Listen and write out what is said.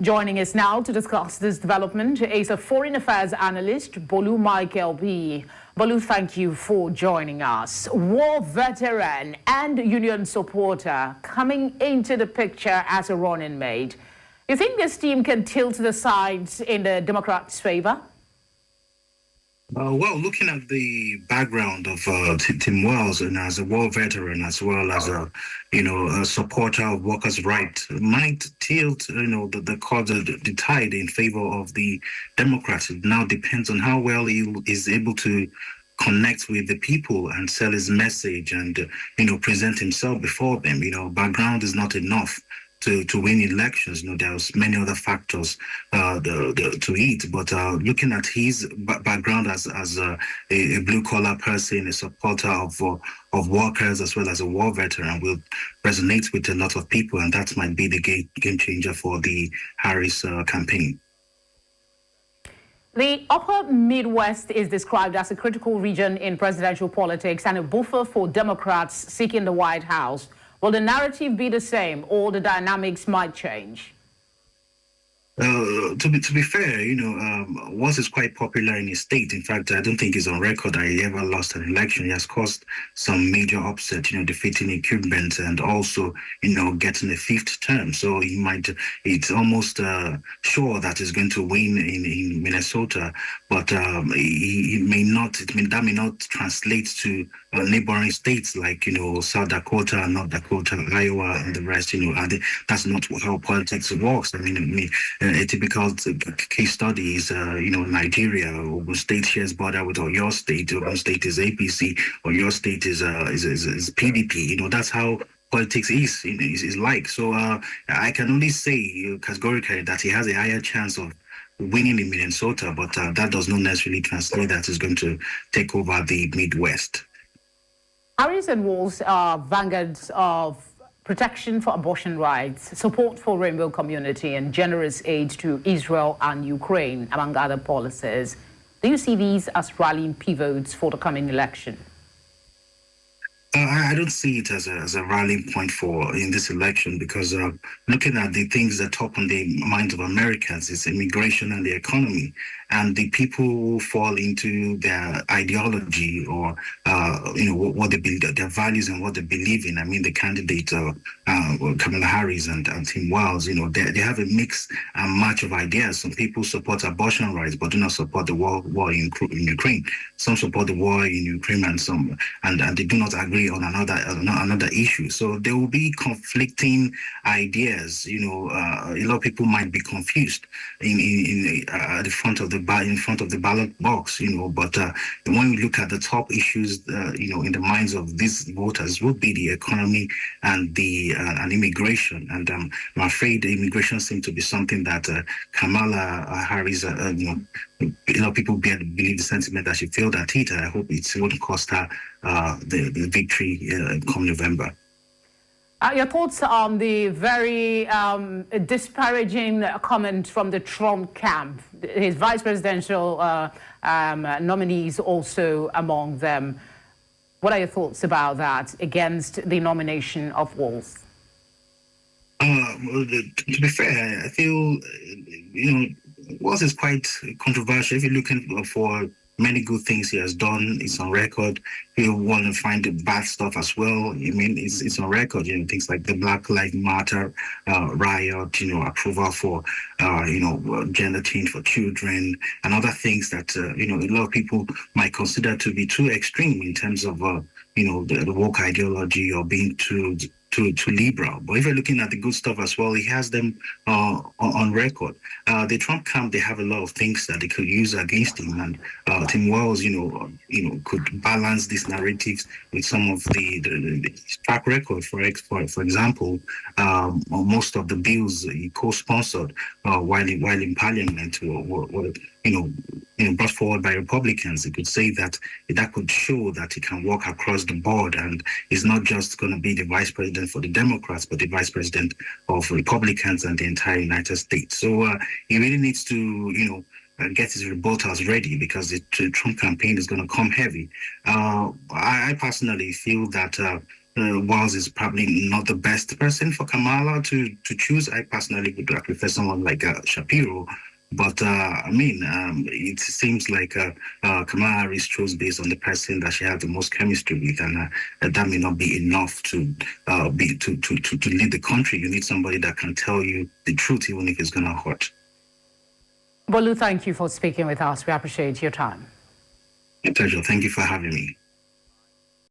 Joining us now to discuss this development is a foreign affairs analyst, Bolu Michael-Biyi. Bolu, thank you for joining us. War veteran and union supporter coming into the picture as a running mate. You think this team can tilt the sides in the Democrats' favor? Well, looking at the background of Tim Walz, and as a war veteran, as well as a supporter of workers' rights, might tilt, the tide in favor of the Democrats. It now depends on how well he is able to connect with the people and sell his message and, present himself before them. Background is not enough to win elections. There's many other factors to it, but looking at his background as a blue collar person, a supporter of workers, as well as a war veteran, will resonate with a lot of people, and that might be the game changer for the Harris campaign. The upper Midwest is described as a critical region in presidential politics and a buffer for Democrats seeking the White House. Will the narrative be the same, or the dynamics might change? To be fair, Walz is quite popular in his state. In fact, I don't think he's on record that he ever lost an election. He has caused some major upset, defeating incumbents and also, getting a fifth term. So it's almost sure that he's going to win in Minnesota, but that may not translate to neighboring states like, South Dakota, North Dakota, Iowa, and the rest, that's not how politics works. A typical case study is, Nigeria. Ogun State shares border with Oyo State. Ogun State is APC. Oyo State is PDP. That's how politics is like. So I can only say categorically that he has a higher chance of winning in Minnesota, but that does not necessarily translate that he's going to take over the Midwest. Harris and Walz are vanguards of protection for abortion rights, support for rainbow community, and generous aid to Israel and Ukraine, among other policies. Do you see these as rallying pivots for the coming election? I don't see it as a rallying point in this election, because looking at the things that top on the minds of Americans is immigration and the economy, and the people who fall into their ideology or what they believe, their values and what they believe in. The candidate Kamala Harris and Tim Walz, they have a mix and match of ideas. Some people support abortion rights but do not support the war in Ukraine. Some support the war in Ukraine, and they do not agree on another issue. So there will be conflicting ideas. A lot of people might be confused at the front of the ballot box. But when we look at the top issues, in the minds of these voters, would be the economy and and immigration. And I'm afraid immigration seems to be something that Kamala Harris, a lot of people believe the sentiment that she failed at it. I hope it won't cost her the victory come November. Your thoughts on the very disparaging comment from the Trump camp, his vice presidential nominees also among them. What are your thoughts about that against the nomination of Walz? To be fair, I feel, Walz is quite controversial. If you're looking for many good things he has done, it's on record. You want to find the bad stuff as well. It's on record. Things like the Black Lives Matter riot. Approval for gender change for children, and other things that a lot of people might consider to be too extreme in terms of the woke ideology or being too liberal. But if you're looking at the good stuff as well, he has them on record. The Trump camp, they have a lot of things that they could use against him, and Tim Walz, could balance these narratives with some of the track record. For example, most of the bills he co-sponsored while in Parliament were brought forward by Republicans. He could say that could show that he can walk across the board, and he's not just going to be the vice president for the Democrats, but the vice president of Republicans and the entire United States. So he really needs to, get his rebuttals ready, because the Trump campaign is going to come heavy. I personally feel that Walz is probably not the best person for Kamala to choose. I personally would prefer someone like Shapiro. But it seems like Kamala Harris chose based on the person that she had the most chemistry with, and that may not be enough to lead the country. You need somebody that can tell you the truth, even if it's going to hurt. Bolu, thank you for speaking with us. We appreciate your time. My pleasure. Thank you for having me.